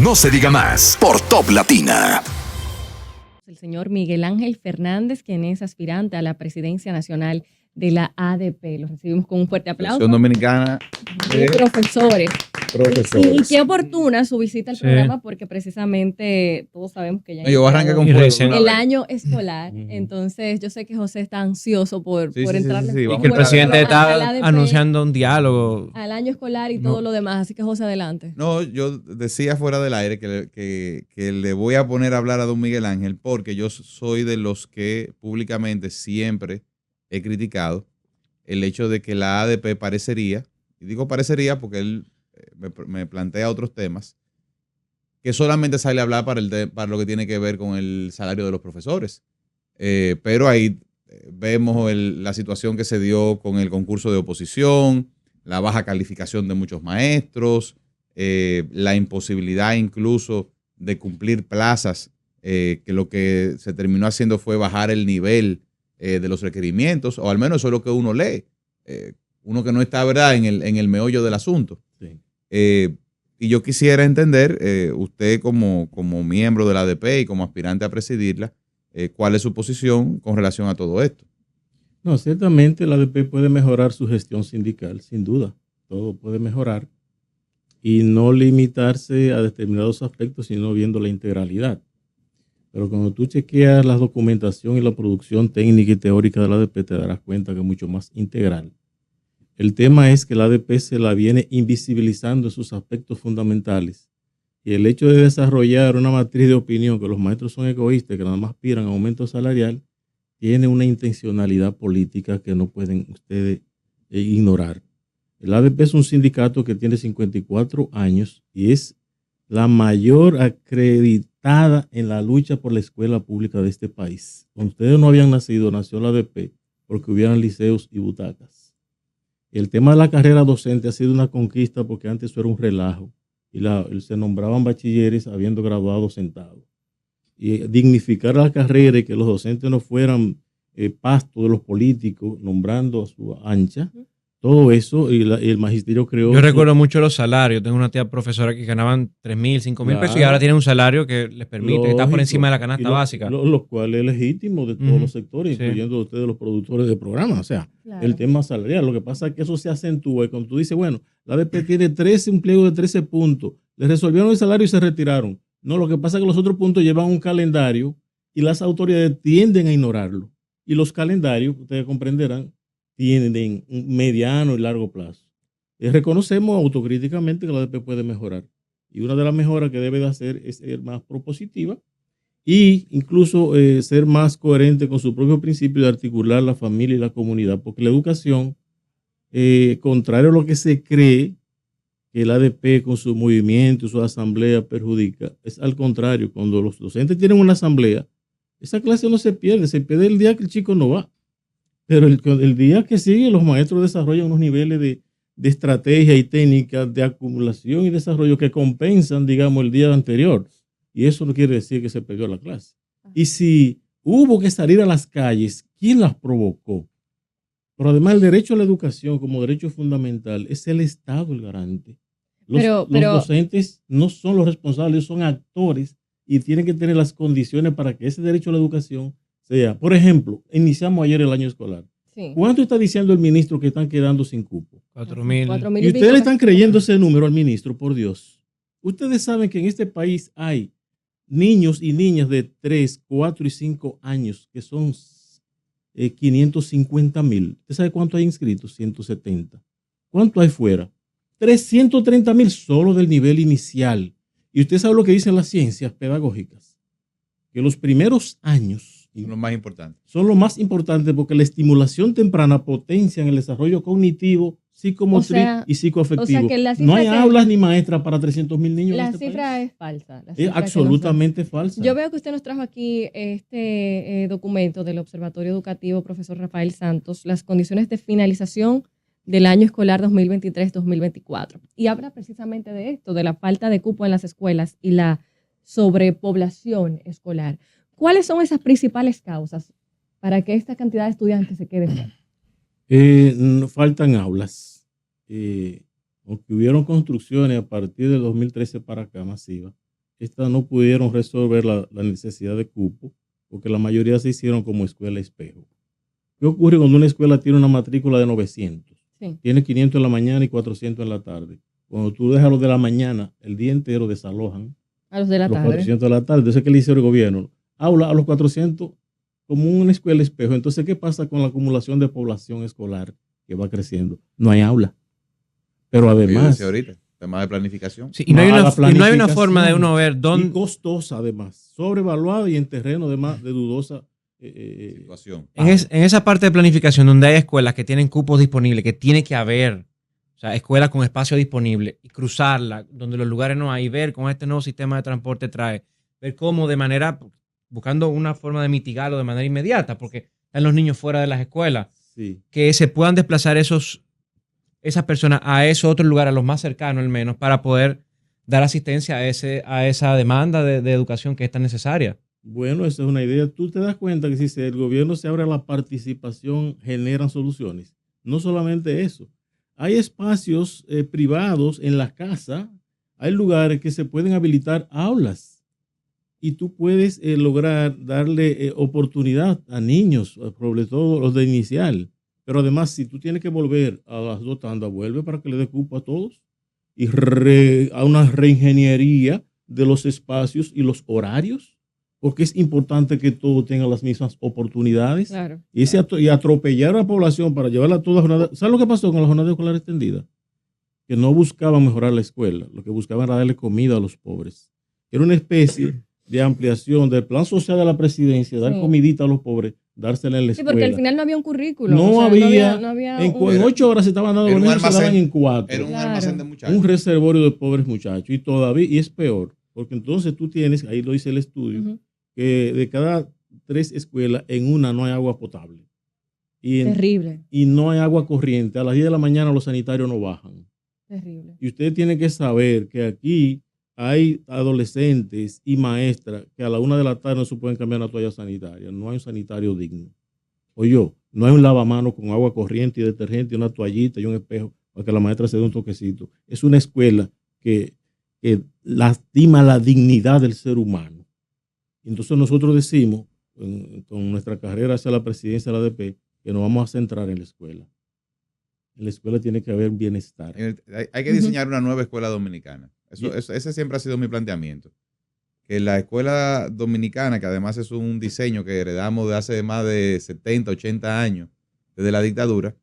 No se diga más por Top Latina. El señor Miguel Ángel Fernández, quien es aspirante a la presidencia nacional de la ADP. Lo recibimos con un fuerte aplauso. Asociación Dominicana de Profesores. Y qué oportuna su visita al Sí. programa, porque precisamente todos sabemos que ya Yo arranqué con Y fuego, recién- una el vez. año escolar. Entonces, yo sé que José está ansioso por Sí, sí, entrarle sí, sí, en vamos Y que el a presidente al está ADP, anunciando un diálogo. al año escolar y No. todo lo demás. Así que, José, adelante. No, yo decía fuera del aire que le voy a poner a hablar a don Miguel Ángel porque yo soy de los que públicamente siempre he criticado el hecho de que la ADP parecería, y digo parecería porque él me plantea otros temas, que solamente sale a hablar para lo que tiene que ver con el salario de los profesores. Pero ahí vemos la situación que se dio con el concurso de oposición, la baja calificación de muchos maestros, la imposibilidad incluso de cumplir plazas, que lo que se terminó haciendo fue bajar el nivel de los requerimientos, o al menos eso es lo que uno lee, uno que no está, ¿verdad?, en el meollo del asunto. Sí. Y yo quisiera entender, usted como miembro de la ADP y como aspirante a presidirla, cuál es su posición con relación a todo esto. No, ciertamente la ADP puede mejorar su gestión sindical, sin duda. Todo puede mejorar y no limitarse a determinados aspectos, sino viendo la integralidad. Pero cuando tú chequeas la documentación y la producción técnica y teórica de la ADP, te darás cuenta que es mucho más integral. El tema es que la ADP se la viene invisibilizando en sus aspectos fundamentales. Y el hecho de desarrollar una matriz de opinión que los maestros son egoístas, que nada más aspiran a aumento salarial, tiene una intencionalidad política que no pueden ustedes ignorar. El ADP es un sindicato que tiene 54 años y es la mayor acreditada en la lucha por la escuela pública de este país. Cuando ustedes no habían nacido, nació la ADP porque hubieran liceos y butacas. El tema de la carrera docente ha sido una conquista porque antes eso era un relajo y se nombraban bachilleres habiendo graduado sentados. Y dignificar la carrera y que los docentes no fueran pasto de los políticos, nombrando a su ancha, todo eso, y el magisterio creó... Yo recuerdo mucho los salarios. Tengo una tía profesora que ganaban 3,000, 5,000 pesos y ahora tienen un salario que les permite estar por encima de la canasta básica. Lo cual es legítimo de todos los sectores, Sí. incluyendo ustedes los productores de programas. O sea, Claro. el tema salarial. Lo que pasa es que eso se acentúa y cuando tú dices, bueno, la ADP tiene 13 empleos de 13 puntos, les resolvieron el salario y se retiraron. No, lo que pasa es que los otros puntos llevan un calendario y las autoridades tienden a ignorarlo. Y los calendarios, ustedes comprenderán, tienen un mediano y largo plazo. Reconocemos autocríticamente que la ADP puede mejorar. Y una de las mejoras que debe de hacer es ser más propositiva e incluso ser más coherente con su propio principio de articular la familia y la comunidad. Porque la educación, contrario a lo que se cree, que el ADP con su movimiento y su asamblea perjudica, es al contrario. Cuando los docentes tienen una asamblea, esa clase no se pierde el día que el chico no va. Pero el día que sigue, los maestros desarrollan unos niveles de estrategia y técnica de acumulación y desarrollo que compensan, digamos, el día anterior. Y eso no quiere decir que se perdió la clase. Y si hubo que salir a las calles, ¿quién las provocó? Pero además el derecho a la educación como derecho fundamental es el Estado el garante. Los docentes no son los responsables, son actores y tienen que tener las condiciones para que ese derecho a la educación sea. Por ejemplo, iniciamos ayer el año escolar. Sí. ¿Cuánto está diciendo el ministro que están quedando sin cupo? 4,000. 4,000 Y ustedes le pico. están creyendo ese número al ministro, por Dios. Ustedes saben que en este país hay niños y niñas de 3, 4 y 5 años que son 550,000. ¿Usted sabe cuánto hay inscritos? 170. ¿Cuánto hay fuera? 330,000 solo del nivel inicial. Y usted sabe lo que dicen las ciencias pedagógicas, que los primeros años Lo más importante. son lo más importante porque la estimulación temprana potencia en el desarrollo cognitivo, psicomotriz y psicoafectivo. que la no hay cifra aulas ni maestras para 300,000 niños. La en este cifra país. es falsa. La Es cifra que absolutamente falsa. Yo veo que usted nos trajo aquí este documento del Observatorio Educativo, profesor Rafael Santos, las condiciones de finalización del año escolar 2023-2024. Y habla precisamente de esto, de la falta de cupo en las escuelas y la sobrepoblación escolar. ¿Cuáles son esas principales causas para que esta cantidad de estudiantes se quede fuera? No, faltan aulas. Aunque hubieron construcciones a partir del 2013 para acá masivas, estas no pudieron resolver la necesidad de cupo, porque la mayoría se hicieron como escuela espejo. ¿Qué ocurre cuando una escuela tiene una matrícula de 900? Sí. Tiene 500 en la mañana y 400 en la tarde. Cuando tú dejas los de la mañana, el día entero desalojan A los de la los tarde. 400 de la tarde. Entonces, ¿qué le hizo el gobierno? Aula a los 400 como una escuela espejo. Entonces, ¿qué pasa con la acumulación de población escolar que va creciendo? No hay aula. Pero Yo además, decía ahorita, tema de planificación. Sí, y no hay mala una planificación forma de uno ver y dónde. costosa además, sobrevaluada y en terreno además de dudosa Situación. En esa parte de planificación donde hay escuelas que tienen cupos disponibles, que tiene que haber, o sea, escuelas con espacio disponible y cruzarla, donde los lugares no hay, ver con este nuevo sistema de transporte trae, ver cómo de manera, buscando una forma de mitigarlo de manera inmediata, porque están los niños fuera de las escuelas, sí. que se puedan desplazar esas personas a esos otros lugares, a los más cercanos al menos, para poder dar asistencia a esa demanda de educación que es tan necesaria. Bueno, esa es una idea. Tú te das cuenta que si el gobierno se abre a la participación, generan soluciones. No solamente eso. Hay espacios privados en la casa, hay lugares que se pueden habilitar aulas y tú puedes lograr darle oportunidad a niños, sobre todo los de inicial. Pero además, si tú tienes que volver a las dos tandas, vuelve para que le dé cupo a todos y a una reingeniería de los espacios y los horarios, porque es importante que todos tengan las mismas oportunidades. Claro. Y atropellar a la población para llevarla a toda jornada. ¿Sabes lo que pasó con la jornada escolar extendida? Que no buscaban mejorar la escuela, lo que buscaban era darle comida a los pobres. Era una especie de ampliación del plan social de la presidencia, dar comidita a los pobres, dársela en la escuela. Sí, porque al final no había un currículo. No había, en un- 8 horas se estaban dando los niños, se daban en 4. Era un Claro. almacén de muchachos. Un reservorio de pobres muchachos. Y todavía, y es peor, porque entonces tú tienes, ahí lo dice el estudio, Ujú. que de cada 3 escuelas, en una no hay agua potable. Terrible, Y no hay agua corriente. A las 10 de la mañana los sanitarios no bajan. terrible. Y usted tiene que saber que aquí hay adolescentes y maestras que a la 1 de la tarde no se pueden cambiar una toalla sanitaria. No hay un sanitario digno. Oye, no hay un lavamanos con agua corriente y detergente y una toallita y un espejo para que la maestra se dé un toquecito. Es una escuela que lastima la dignidad del ser humano. Entonces nosotros decimos, con nuestra carrera hacia la presidencia de la ADP, que nos vamos a centrar en la escuela. En la escuela tiene que haber bienestar. Hay que diseñar una nueva escuela dominicana. Ese siempre ha sido mi planteamiento. Que la escuela dominicana, que además es un diseño que heredamos de hace más de 70, 80 años, desde la dictadura,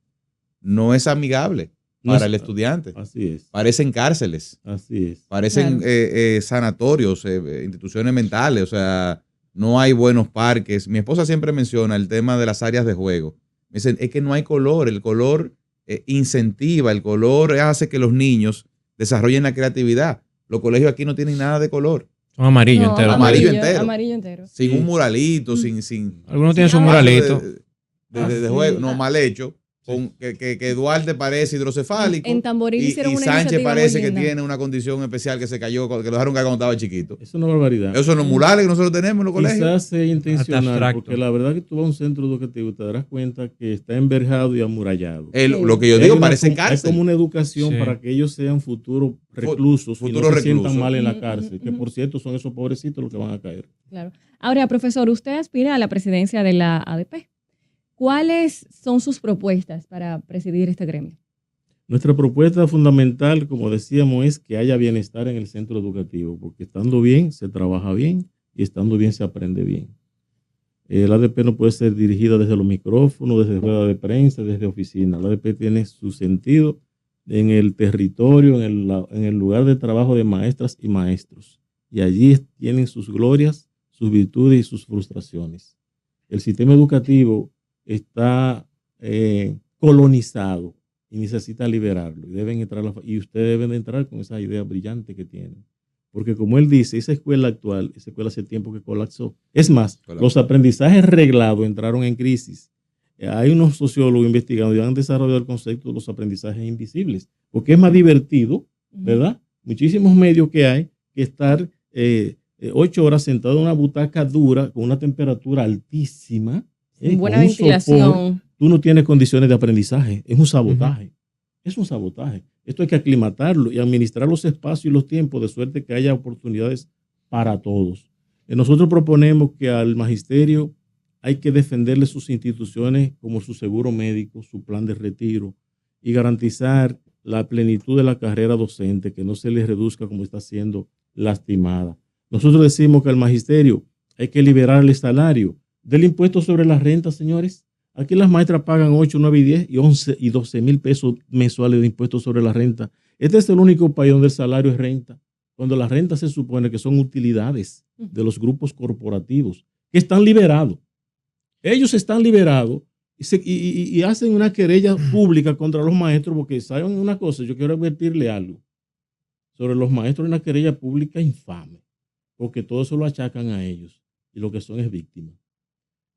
no es amigable para el estudiante. Así es. Parecen cárceles. Así es. Parecen sanatorios, instituciones mentales, o sea, no hay buenos parques. Mi esposa siempre menciona el tema de las áreas de juego. Me dicen, es que no hay color, el color incentiva, el color hace que los niños desarrollen la creatividad. Los colegios aquí no tienen nada de color. Son amarillo No, entero. Amarillo entero. Amarillo entero. Sin Sí. un muralito, sin Algunos tienen su Ah, muralito. de juego, no, mal hecho. Que Duarte parece hidrocefálico En Tamboril y hicieron una Sánchez iniciativa parece muy que linda. tiene una condición especial que se cayó, que lo dejaron caer cuando estaba chiquito. Es una barbaridad. Esos son los murales que nosotros tenemos en los colegios. Quizás sea intencional, abstracto. porque la verdad que tú vas a un centro educativo y te darás cuenta que está enverjado y amurallado. Lo que yo Hay digo una parece Hay cárcel. como una educación Sí. para que ellos sean futuros reclusos y futuros no se sientan reclusos. mal en la Ujú, cárcel, que ujú. por cierto son esos pobrecitos los que van a caer. Claro. Ahora, profesor, usted aspira a la presidencia de la ADP. ¿Cuáles son sus propuestas para presidir este gremio? Nuestra propuesta fundamental, como decíamos, es que haya bienestar en el centro educativo, porque estando bien se trabaja bien y estando bien se aprende bien. El ADP no puede ser dirigida desde los micrófonos, desde rueda de prensa, desde oficina. El ADP tiene su sentido en el territorio, en el lugar de trabajo de maestras y maestros. Y allí tienen sus glorias, sus virtudes y sus frustraciones. El sistema educativo está colonizado y necesita liberarlo. Y ustedes deben entrar con esa idea brillante que tienen. Porque como él dice, esa escuela actual, esa escuela hace tiempo que colapsó. Es más, los aprendizajes reglados entraron en crisis. Hay unos sociólogos investigando y han desarrollado el concepto de los aprendizajes invisibles. Porque es más divertido, ¿verdad? Muchísimos medios que hay que estar 8 horas sentado en una butaca dura con una temperatura altísima. Buena con un ventilación. sopor. Tú no tienes condiciones de aprendizaje. Es un sabotaje. Es un sabotaje. Esto hay que aclimatarlo y administrar los espacios y los tiempos de suerte que haya oportunidades para todos. Nosotros proponemos que al magisterio hay que defenderle sus instituciones como su seguro médico, su plan de retiro y garantizar la plenitud de la carrera docente, que no se les reduzca como está siendo lastimada. Nosotros decimos que al magisterio hay que liberar el salario del impuesto sobre la renta, señores. Aquí las maestras pagan 8, 9 y 10 y 11 y 12 mil pesos mensuales de impuestos sobre la renta. Este es el único país donde el salario es renta, cuando la renta se supone que son utilidades de los grupos corporativos que están liberados. Ellos están liberados y hacen una querella pública contra los maestros porque saben una cosa, yo quiero advertirle algo sobre los maestros, una querella pública infame, porque todo eso lo achacan a ellos y lo que son es víctimas.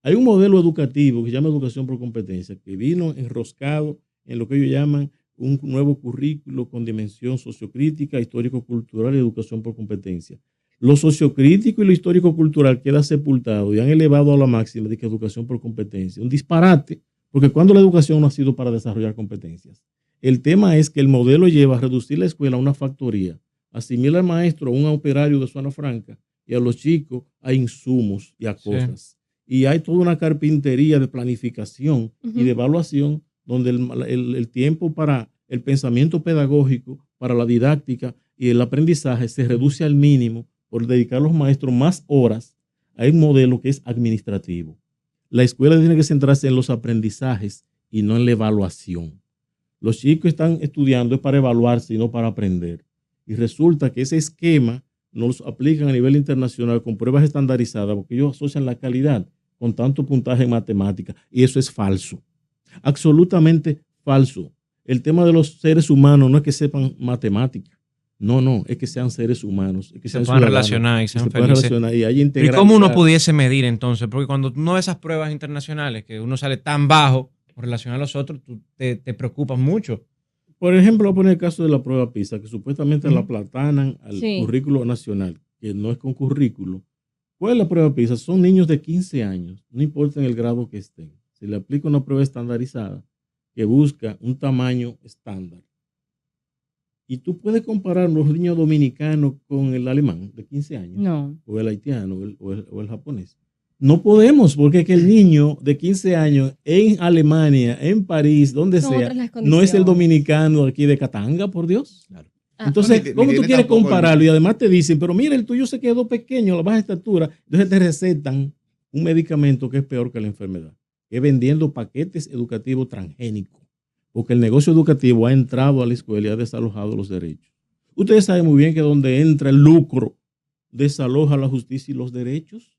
Hay un modelo educativo que se llama educación por competencia, que vino enroscado en lo que ellos llaman un nuevo currículo con dimensión sociocrítica, histórico-cultural y educación por competencia. Lo sociocrítico y lo histórico-cultural queda sepultado y han elevado a la máxima de que educación por competencia. Un disparate, porque cuando la educación no ha sido para desarrollar competencias. El tema es que el modelo lleva a reducir la escuela a una factoría, asimila al maestro a un operario de zona franca y a los chicos a insumos y a cosas. Y hay toda una carpintería de planificación y de evaluación donde el tiempo para el pensamiento pedagógico, para la didáctica y el aprendizaje se reduce al mínimo por dedicar a los maestros más horas a un modelo que es administrativo. La escuela tiene que centrarse en los aprendizajes y no en la evaluación. Los chicos están estudiando es para evaluarse y no para aprender. Y resulta que ese esquema no los aplican a nivel internacional con pruebas estandarizadas porque ellos asocian la calidad con tanto puntaje en matemáticas y eso es falso. Absolutamente falso. El tema de los seres humanos no es que sepan matemáticas. No, es que sean seres humanos. Es que sean puedan relacionar y sean felices. ¿Y cómo uno pudiese medir entonces? Porque cuando uno ve esas pruebas internacionales, que uno sale tan bajo con relación a los otros, tú te preocupas mucho. Por ejemplo, voy a poner el caso de la prueba PISA, que supuestamente la platanan al currículo nacional, que no es con currículo. ¿Cuál es la prueba PISA? Son niños de 15 años, no importa en el grado que estén. Se le aplica una prueba estandarizada que busca un tamaño estándar. Y tú puedes comparar los niños dominicanos con el alemán de 15 años, no, o el haitiano, o el japonés. No podemos, porque es que el niño de 15 años en Alemania, en París, donde sea, no es el dominicano aquí de Katanga, por Dios. Claro. Entonces, ¿cómo tú quieres compararlo? Y además te dicen, pero mira, el tuyo se quedó pequeño, la baja estatura. Entonces te recetan un medicamento que es peor que la enfermedad, que es vendiendo paquetes educativos transgénicos, porque el negocio educativo ha entrado a la escuela y ha desalojado los derechos. Ustedes saben muy bien que donde entra el lucro, desaloja la justicia y los derechos.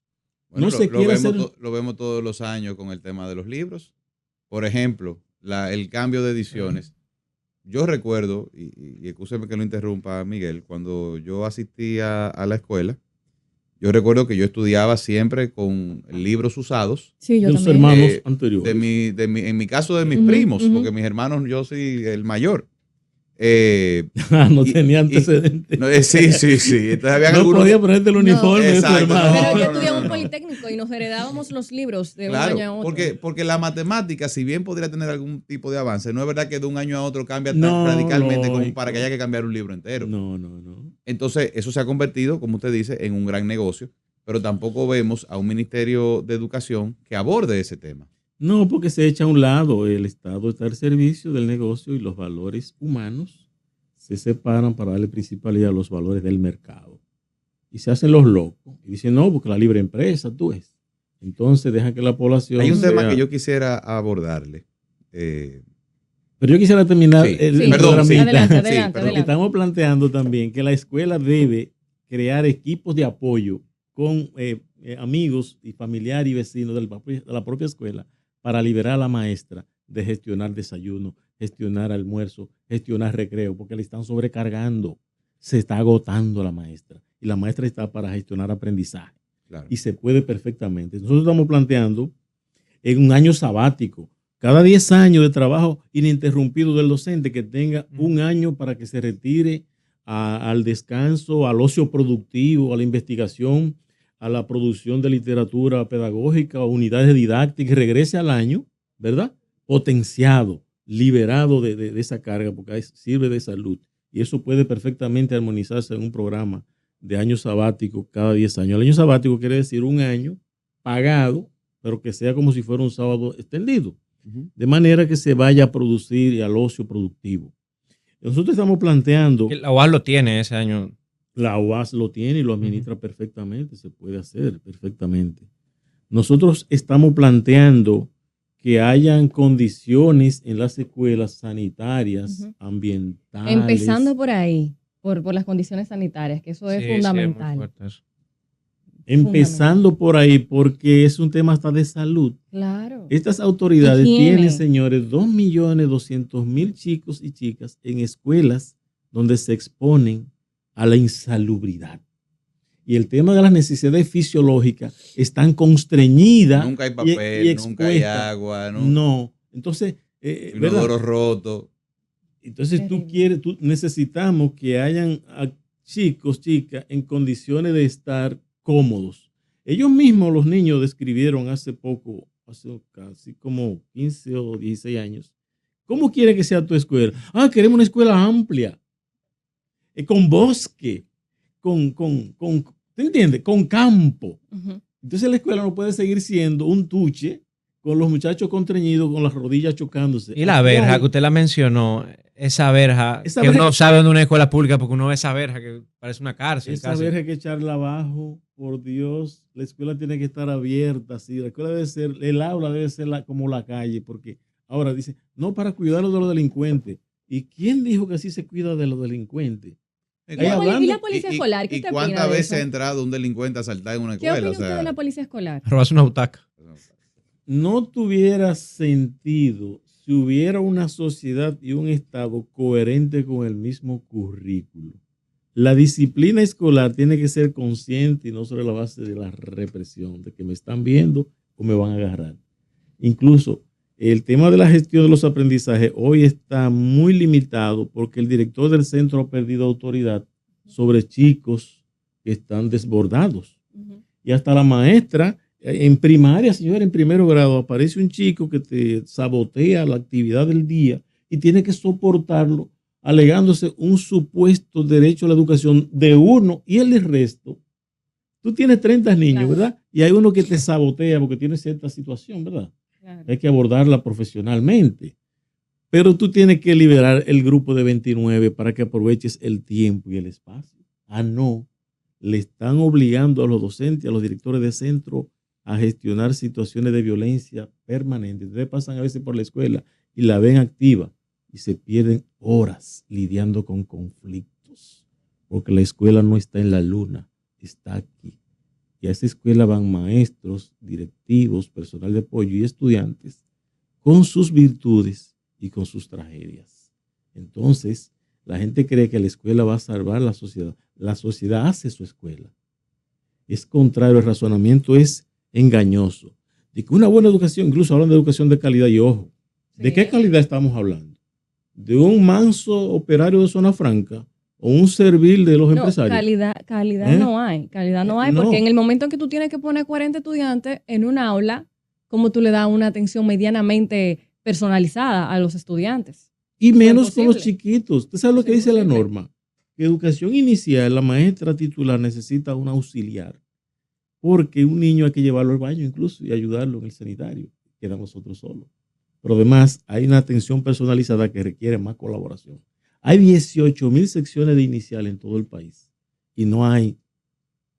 Bueno, no se quiere hacer... lo vemos todos los años con el tema de los libros. Por ejemplo, el cambio de ediciones. Yo recuerdo, y excúseme que lo interrumpa, Miguel, cuando yo asistía a la escuela, yo recuerdo que yo estudiaba siempre con libros usados. Sí, yo de los también. hermanos anteriores. En mi caso, de mis primos, porque mis hermanos, yo soy el mayor. No tenía antecedentes. Sí. Entonces, habían no algunos... podía ponerte el uniforme de tu hermano. Pero yo estudiaba un politécnico y nos heredábamos los libros de un año a otro. Porque la matemática, si bien podría tener algún tipo de avance, no es verdad que de un año a otro cambia tan radicalmente como para que haya que cambiar un libro entero. No. Entonces, eso se ha convertido, como usted dice, en un gran negocio, pero tampoco vemos a un Ministerio de Educación que aborde ese tema. No, porque se echa a un lado. El Estado está al servicio del negocio y los valores humanos se separan para darle principalidad a los valores del mercado. Y se hacen los locos. Y dicen, no, porque la libre empresa, tú ves. Entonces deja que la población... Hay un tema que yo quisiera abordarle. Pero yo quisiera terminar Adelante. Porque estamos planteando también que la escuela debe crear equipos de apoyo con amigos y familiares y vecinos de la propia escuela para liberar a la maestra de gestionar desayuno, gestionar almuerzo, gestionar recreo, porque le están sobrecargando. Se está agotando la maestra y la maestra está para gestionar aprendizaje. Claro. Y se puede perfectamente. Nosotros estamos planteando en un año sabático, cada 10 años de trabajo ininterrumpido del docente, que tenga un año para que se retire al descanso, al ocio productivo, a la investigación, a la producción de literatura pedagógica, a unidades didácticas, y regrese al año, ¿verdad? Potenciado, liberado de esa carga, porque sirve de salud. Y eso puede perfectamente armonizarse en un programa de año sabático cada 10 años. El año sabático quiere decir un año pagado, pero que sea como si fuera un sábado extendido, de manera que se vaya a producir y al ocio productivo. Nosotros estamos planteando... La UAS lo tiene ese año. La UAS lo tiene y lo administra perfectamente, se puede hacer perfectamente. Nosotros estamos planteando que hayan condiciones en las escuelas sanitarias, ambientales. Empezando por ahí, por las condiciones sanitarias, que eso es fundamental. Sí, es muy fuerte eso. Empezando por ahí, porque es un tema hasta de salud. Claro. Estas autoridades Higiene. tienen, señores, 2.200.000 chicos y chicas en escuelas donde se exponen a la insalubridad. Y el tema de las necesidades fisiológicas están constreñidas. Nunca hay papel, y nunca hay agua. No. Entonces, inodoro roto. Entonces necesitamos que hayan chicos, chicas, en condiciones de estar cómodos. Ellos mismos, los niños, describieron hace poco, hace casi como 15 o 16 años, ¿cómo quiere que sea tu escuela? Queremos una escuela amplia, con bosque, ¿te entiendes? Con campo. Entonces la escuela no puede seguir siendo un tuche con los muchachos constreñidos, con las rodillas chocándose. Y la verja, que usted la mencionó, esa verja que verja, uno sabe de una escuela pública porque uno ve esa verja que parece una cárcel. Esa casi. verja hay que echarla abajo, por Dios. La escuela tiene que estar abierta, sí. La escuela debe ser, el aula debe ser como la calle, porque ahora dice, no para cuidarlos de los delincuentes. ¿Y quién dijo que así se cuida de los delincuentes? ¿Y la policía escolar? ¿Qué ¿Y cuántas veces ha entrado un delincuente a asaltar en una escuela? ¿Qué opina usted de la policía escolar? Robarse una butaca. No tuviera sentido si hubiera una sociedad y un Estado coherente con el mismo currículo. La disciplina escolar tiene que ser consciente y no sobre la base de la represión, de que me están viendo o me van a agarrar. Incluso el tema de la gestión de los aprendizajes hoy está muy limitado porque el director del centro ha perdido autoridad sobre chicos que están desbordados. Y hasta la maestra, en primaria, señor, en primero grado, aparece un chico que te sabotea la actividad del día y tiene que soportarlo alegándose un supuesto derecho a la educación de uno y el del resto. Tú tienes 30 niños, claro, ¿verdad? Y hay uno que te sabotea porque tiene cierta situación, ¿verdad? Claro. Hay que abordarla profesionalmente. Pero tú tienes que liberar el grupo de 29 para que aproveches el tiempo y el espacio. No. Le están obligando a los docentes, a los directores de centro a gestionar situaciones de violencia permanente. Ustedes pasan a veces por la escuela y la ven activa y se pierden horas lidiando con conflictos, porque la escuela no está en la luna, está aquí. Y a esa escuela van maestros, directivos, personal de apoyo y estudiantes con sus virtudes y con sus tragedias. Entonces, la gente cree que la escuela va a salvar la sociedad. La sociedad hace su escuela. Es contrario, el razonamiento es engañoso. De que una buena educación, incluso hablan de educación de calidad, y ojo, ¿de sí, qué calidad estamos hablando? ¿De un manso operario de zona franca o un servil de los empresarios? Calidad no hay. Calidad no hay porque en el momento en que tú tienes que poner 40 estudiantes en un aula, ¿cómo tú le das una atención medianamente personalizada a los estudiantes? Y menos con los chiquitos. ¿Usted sabe lo que dice la norma? Que educación inicial, la maestra titular necesita un auxiliar. Porque un niño hay que llevarlo al baño incluso y ayudarlo en el sanitario. Queda nosotros solos. Pero además hay una atención personalizada que requiere más colaboración. Hay 18,000 secciones de inicial en todo el país y no hay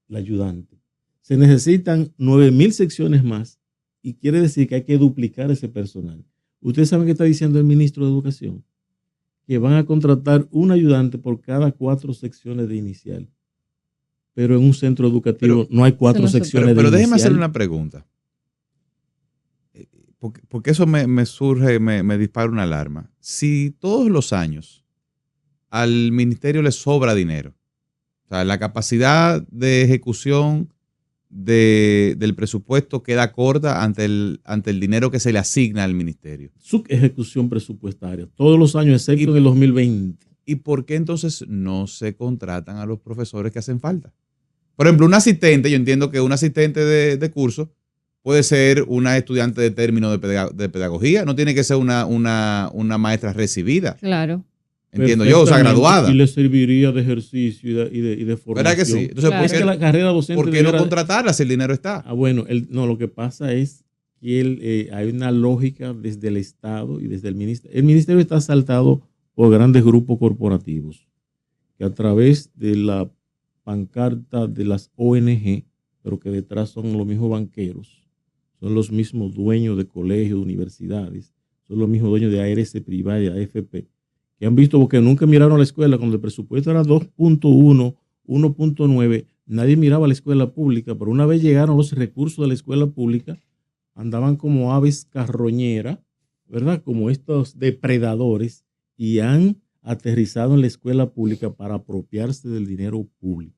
la ayudante. Se necesitan 9,000 secciones más y quiere decir que hay que duplicar ese personal. ¿Ustedes saben qué está diciendo el ministro de Educación? Que van a contratar un ayudante por cada 4 secciones de inicial. Pero en un centro educativo no hay 4 secciones de inicial. Pero déjeme hacerle una pregunta. Porque eso me surge, me dispara una alarma. Si todos los años al ministerio le sobra dinero, o sea, la capacidad de ejecución del presupuesto queda corta ante el dinero que se le asigna al ministerio. Su ejecución presupuestaria, todos los años, excepto en el 2020. ¿Y por qué entonces no se contratan a los profesores que hacen falta? Por ejemplo, un asistente, yo entiendo que un asistente de curso puede ser una estudiante de término de pedagogía, no tiene que ser una maestra recibida. Claro. Entiendo yo, o sea, graduada. Y le serviría de ejercicio y de formación. ¿Verdad que sí? Entonces, Claro. Es que la carrera docente... ¿por qué no contratarla si el dinero está? Bueno, no, lo que pasa es que hay una lógica desde el Estado y desde el Ministerio. El Ministerio está asaltado por grandes grupos corporativos que a través de la pancarta de las ONG, pero que detrás son los mismos banqueros, son los mismos dueños de colegios, de universidades, son los mismos dueños de ARS privada y AFP, que han visto porque nunca miraron a la escuela. Cuando el presupuesto era 2.1, 1.9, nadie miraba a la escuela pública, pero una vez llegaron los recursos de la escuela pública, andaban como aves carroñeras, ¿verdad? Como estos depredadores, y han aterrizado en la escuela pública para apropiarse del dinero público.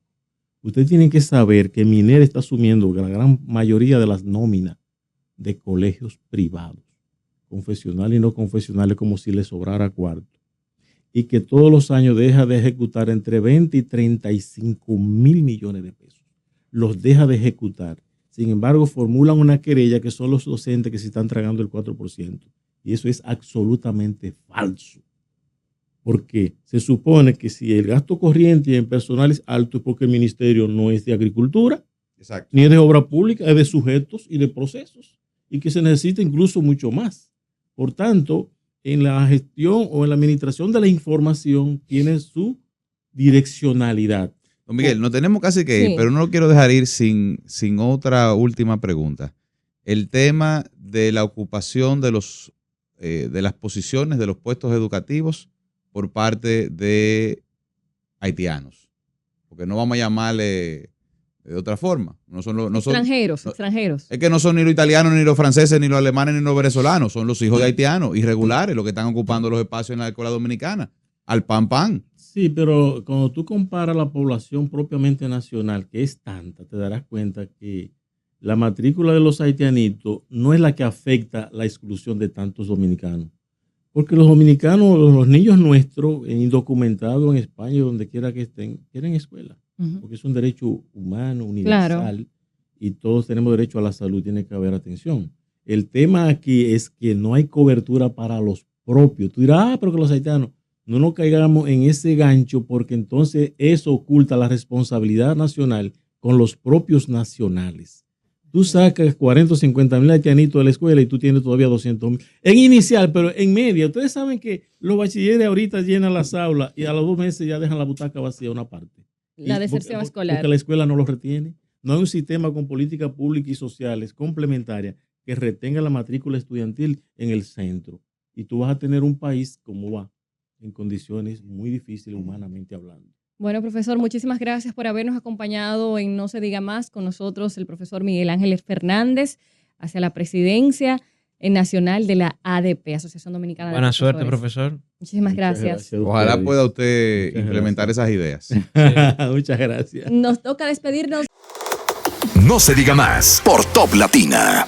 Ustedes tienen que saber que Miner está asumiendo la gran mayoría de las nóminas de colegios privados, confesionales y no confesionales, como si les sobrara cuarto, y que todos los años deja de ejecutar entre 20 y 35 mil millones de pesos. Los deja de ejecutar. Sin embargo, formulan una querella que son los docentes que se están tragando el 4%. Y eso es absolutamente falso. Porque se supone que si el gasto corriente en personal es alto es porque el ministerio no es de agricultura, Exacto. ni es de obra pública, es de sujetos y de procesos. Y que se necesita incluso mucho más. Por tanto, en la gestión o en la administración de la información tiene su direccionalidad. Don Miguel, no tenemos casi que ir, Sí. pero no lo quiero dejar ir sin otra última pregunta. El tema de la ocupación de las posiciones, de los puestos educativos por parte de haitianos. Porque no vamos a llamarle de otra forma. No son, Extranjeros. Es que no son ni los italianos, ni los franceses, ni los alemanes, ni los venezolanos. Son los hijos de haitianos, irregulares, los que están ocupando los espacios en la escuela dominicana. Al pan. Sí, pero cuando tú comparas la población propiamente nacional, que es tanta, te darás cuenta que la matrícula de los haitianitos no es la que afecta la exclusión de tantos dominicanos. Porque los dominicanos, los niños nuestros, indocumentados en España, donde quiera que estén, quieren escuela. Ujú. Porque es un derecho humano, universal, y todos tenemos derecho a la salud, tiene que haber atención. El tema aquí es que no hay cobertura para los propios. Tú dirás, pero que los haitianos, no nos caigamos en ese gancho, porque entonces eso oculta la responsabilidad nacional con los propios nacionales. Tú sacas 40 o 50 mil haitianitos de la escuela y tú tienes todavía 200 mil. En inicial, pero en media. Ustedes saben que los bachilleres ahorita llenan las aulas y a los 2 meses ya dejan la butaca vacía una parte. La deserción escolar. Porque la escuela no los retiene. No hay un sistema con políticas públicas y sociales complementarias que retenga la matrícula estudiantil en el centro. Y tú vas a tener un país como va, en condiciones muy difíciles humanamente hablando. Bueno, profesor, muchísimas gracias por habernos acompañado en No se diga más. Con nosotros el profesor Miguel Ángel Fernández hacia la presidencia nacional de la ADP, Asociación Dominicana de Buena Profesores. suerte, profesor. Muchísimas Muchas gracias. a Ojalá ustedes. pueda usted Muchas implementar esas ideas. Muchas gracias. Nos toca despedirnos. No se diga más por Top Latina.